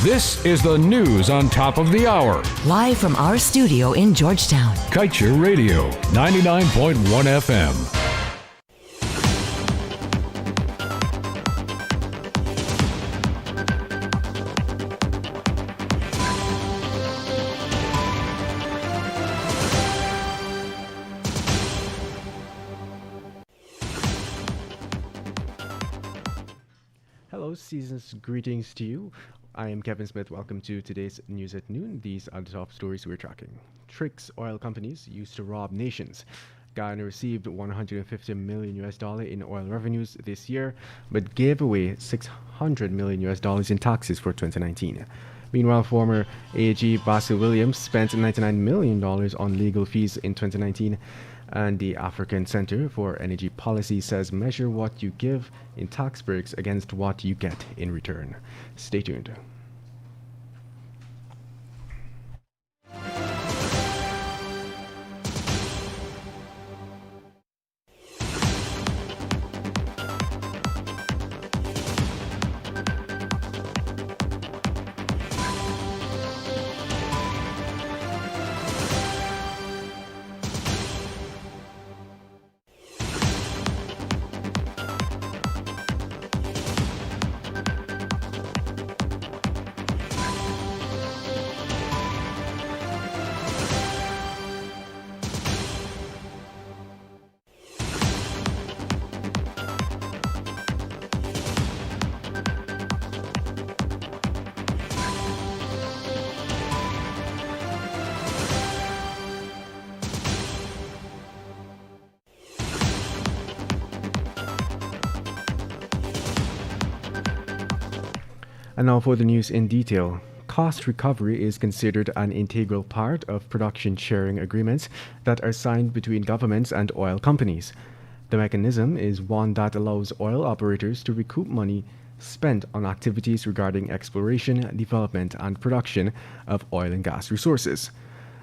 This is the news on top of the hour. Live from our studio in Georgetown. Kaieteur Radio, 99.1 FM. Hello, season's greetings to you. I am Kevin Smith. Welcome to today's News at Noon. These are the top stories we're tracking. Tricks oil companies used to rob nations. Guyana received $150 million in oil revenues this year, but gave away $600 million in taxes for 2019. Meanwhile, former AG Basil Williams spent $99 million on legal fees in 2019. And the African Center for Energy Policy says measure what you give in tax breaks against what you get in return. Stay tuned. And now for the news in detail. Cost recovery is considered an integral part of production sharing agreements that are signed between governments and oil companies. The mechanism is one that allows oil operators to recoup money spent on activities regarding exploration, development, and production of oil and gas resources.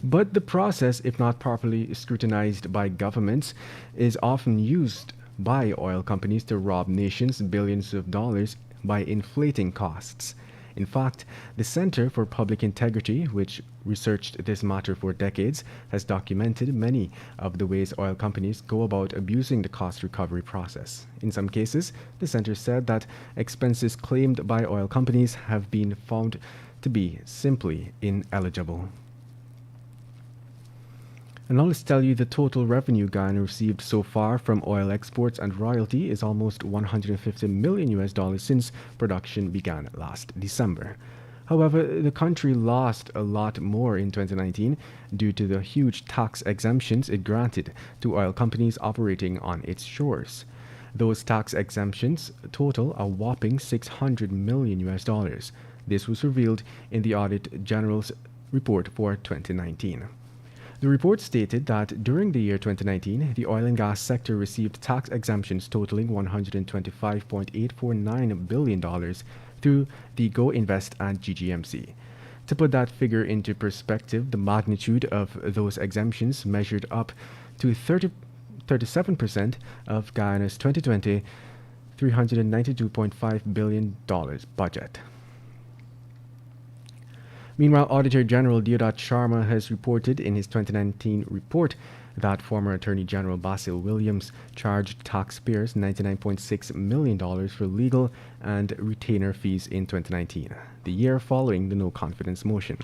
But the process, if not properly scrutinized by governments, is often used by oil companies to rob nations billions of dollars by inflating costs. In fact, the Center for Public Integrity, which researched this matter for decades, has documented many of the ways oil companies go about abusing the cost recovery process. In some cases, the center said that expenses claimed by oil companies have been found to be simply ineligible. And now let's tell you the total revenue Guyana received so far from oil exports and royalty is almost $150 million since production began last December. However, the country lost a lot more in 2019 due to the huge tax exemptions it granted to oil companies operating on its shores. Those tax exemptions total a whopping $600 million. This was revealed in the Audit General's report for 2019. The report stated that during the year 2019, the oil and gas sector received tax exemptions totaling $125.849 billion through the Go Invest and GGMC. To put that figure into perspective, the magnitude of those exemptions measured up to 37% of Guyana's 2020 $392.5 billion budget. Meanwhile, Auditor General Deodat Sharma has reported in his 2019 report that former Attorney General Basil Williams charged taxpayers $99.6 million for legal and retainer fees in 2019, the year following the no-confidence motion.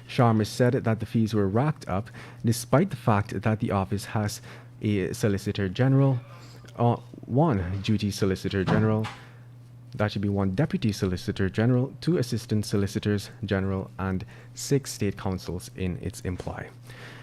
Sharma said that the fees were racked up despite the fact that the office has a Solicitor General, one Duty Solicitor General, that should be one Deputy Solicitor General, 2 Assistant Solicitors General, and 6 state counsels in its employ.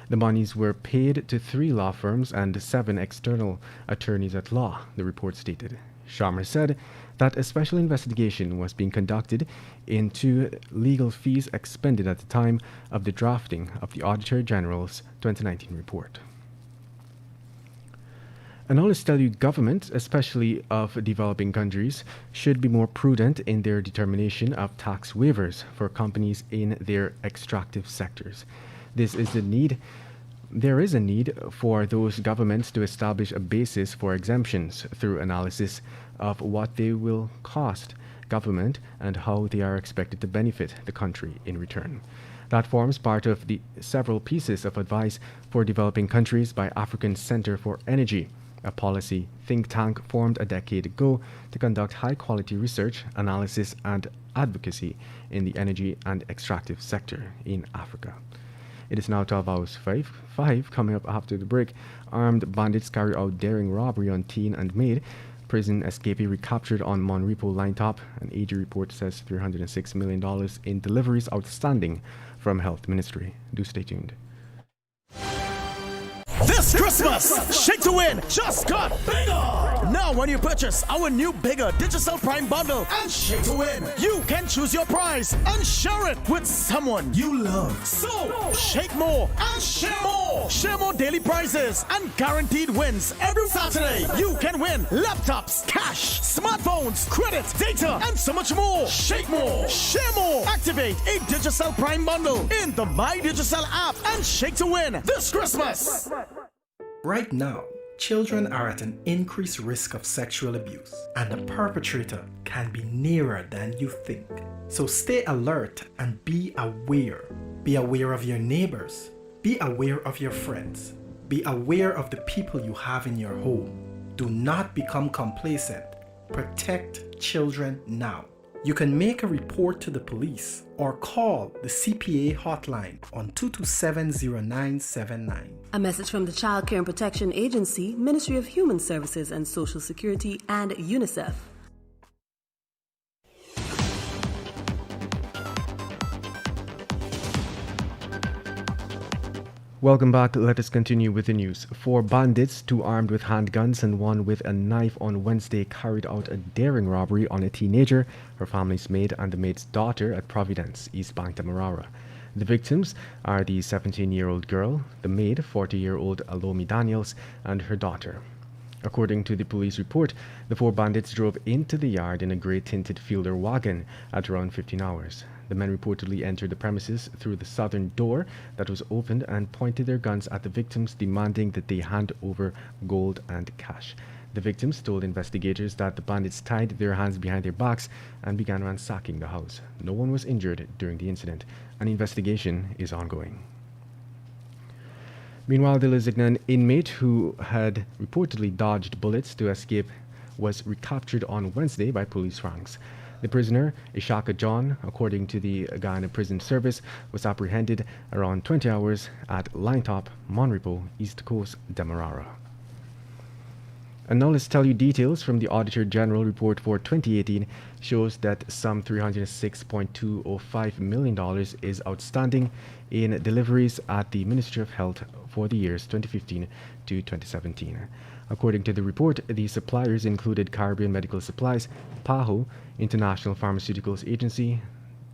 The monies were paid to 3 law firms and 7 external attorneys at law, the report stated. Sharma said that a special investigation was being conducted into legal fees expended at the time of the drafting of the Auditor General's 2019 report. And now let's tell you, governments, especially of developing countries, should be more prudent in their determination of tax waivers for companies in their extractive sectors. There is a need for those governments to establish a basis for exemptions through analysis of what they will cost government and how they are expected to benefit the country in return. That forms part of the several pieces of advice for developing countries by African Center for Energy, a policy think tank formed a decade ago to conduct high-quality research, analysis, and advocacy in the energy and extractive sector in Africa. It is now 12 hours 5. Coming up after the break, armed bandits carry out daring robbery on teen and maid. Prison escapee recaptured on Monrepo line top. An AG report says $306 million in deliveries outstanding from Health Ministry. Do stay tuned. This Christmas, Shake to Win just got bigger! Now when you purchase our new bigger Digital Prime bundle and Shake to Win, you can choose your prize and share it with someone you love. So, shake more and share more! Share more daily prizes and guaranteed wins every Saturday. You can win laptops, cash, smartphones, credit, data, and so much more. Shake more, share more. Activate a Digital Prime bundle in the My Digital app and Shake to Win this Christmas. Right now, children are at an increased risk of sexual abuse, and the perpetrator can be nearer than you think. So stay alert and be aware. Be aware of your neighbors. Be aware of your friends. Be aware of the people you have in your home. Do not become complacent. Protect children now. You can make a report to the police or call the CPA hotline on 227-0979. A message from the Child Care and Protection Agency, Ministry of Human Services and Social Security, and UNICEF. Welcome back. Let us continue with the news. 4 bandits, 2 armed with handguns and 1 with a knife, on Wednesday carried out a daring robbery on a teenager, her family's maid, and the maid's daughter at Providence, East Bank, Demerara. The victims are the 17-year-old girl, the maid, 40-year-old Alomi Daniels, and her daughter. According to the police report, the 4 bandits drove into the yard in a grey tinted Fielder wagon at around 15 hours. The men reportedly entered the premises through the southern door that was opened and pointed their guns at the victims, demanding that they hand over gold and cash. The victims told investigators that the bandits tied their hands behind their backs and began ransacking the house. No one was injured during the incident. An investigation is ongoing. Meanwhile, the Lusignan inmate who had reportedly dodged bullets to escape was recaptured on Wednesday by police ranks. The prisoner, Ishaka John, according to the Guyana Prison Service, was apprehended around 20 hours at Line Top, Monrepo, East Coast, Demerara. And now let's tell you details from the Auditor General report for 2018 shows that some $306.205 million is outstanding in deliveries at the Ministry of Health for the years 2015 to 2017. According to the report, the suppliers included Caribbean Medical Supplies, PAHO, International Pharmaceuticals Agency,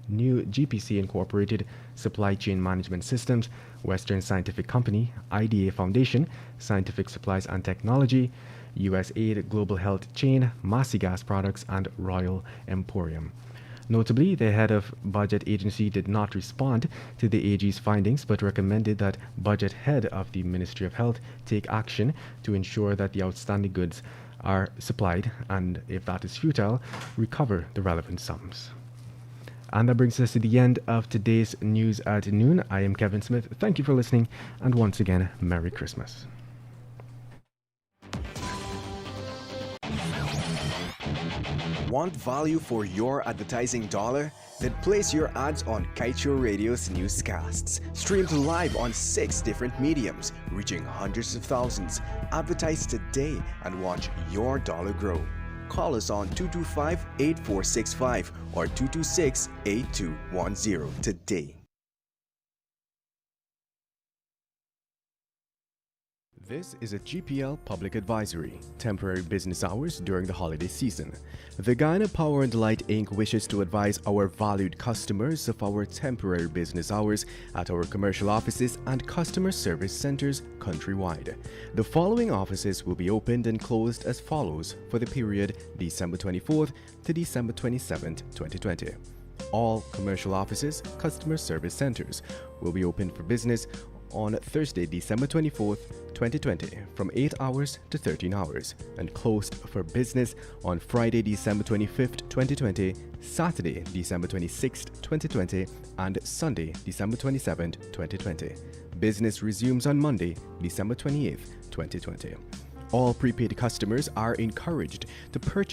New GPC Incorporated, Supply Chain Management Systems, Western Scientific Company, IDA Foundation, Scientific Supplies and Technology, USAID Global Health Chain, Massey Gas Products, and Royal Emporium. Notably, the head of Budget Agency did not respond to the AG's findings, but recommended that Budget Head of the Ministry of Health take action to ensure that the outstanding goods are supplied, and if that is futile, recover the relevant sums. And that brings us to the end of today's News at Noon. I am Kevin Smith. Thank you for listening, and once again, Merry Christmas. Want value for your advertising dollar? Then place your ads on Kaieteur Radio's newscasts. Streamed live on 6 different mediums, reaching hundreds of thousands. Advertise today and watch your dollar grow. Call us on 225-8465 or 226-8210 today. This is a GPL public advisory. Temporary business hours during the holiday season. The Guyana Power and Light Inc. wishes to advise our valued customers of our temporary business hours at our commercial offices and customer service centers countrywide. The following offices will be opened and closed as follows for the period December 24th to December 27th, 2020. All commercial offices, customer service centers will be open for business on Thursday, December 24th, 2020 from 8 hours to 13 hours and closed for business on Friday, December 25th, 2020, Saturday, December 26th, 2020 and Sunday, December 27th, 2020. Business resumes on Monday, December 28th, 2020. All prepaid customers are encouraged to purchase